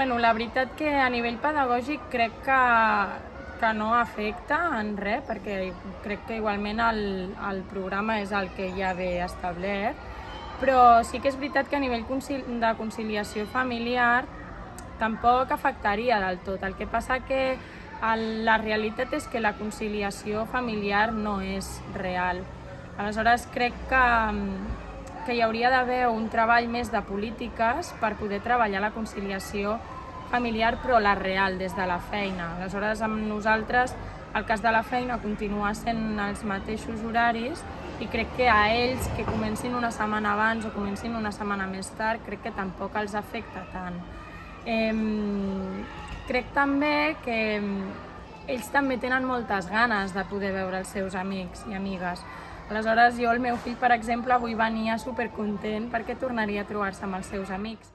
Bueno, la veritat que a nivell pedagògic crec que no afecta en res, perquè crec que igualment el programa és el que ja ve establert, però sí que és veritat que a nivell de conciliació familiar tampoc afectaria del tot. El que passa que la realitat és que la conciliació familiar no és real. Aleshores crec que hi hauria d'haver un treball més de polítiques per poder treballar la conciliació familiar, però la real, des de la feina. Aleshores, amb nosaltres, el cas de la feina continua sent els mateixos horaris i crec que a ells que comencin una setmana abans o comencin una setmana més tard, crec que tampoc els afecta tant. Crec també que ells també tenen moltes ganes de poder veure els seus amics i amigues. Aleshores, el meu fill, per exemple, avui venia supercontent perquè tornaria a trobar-se amb els seus amics.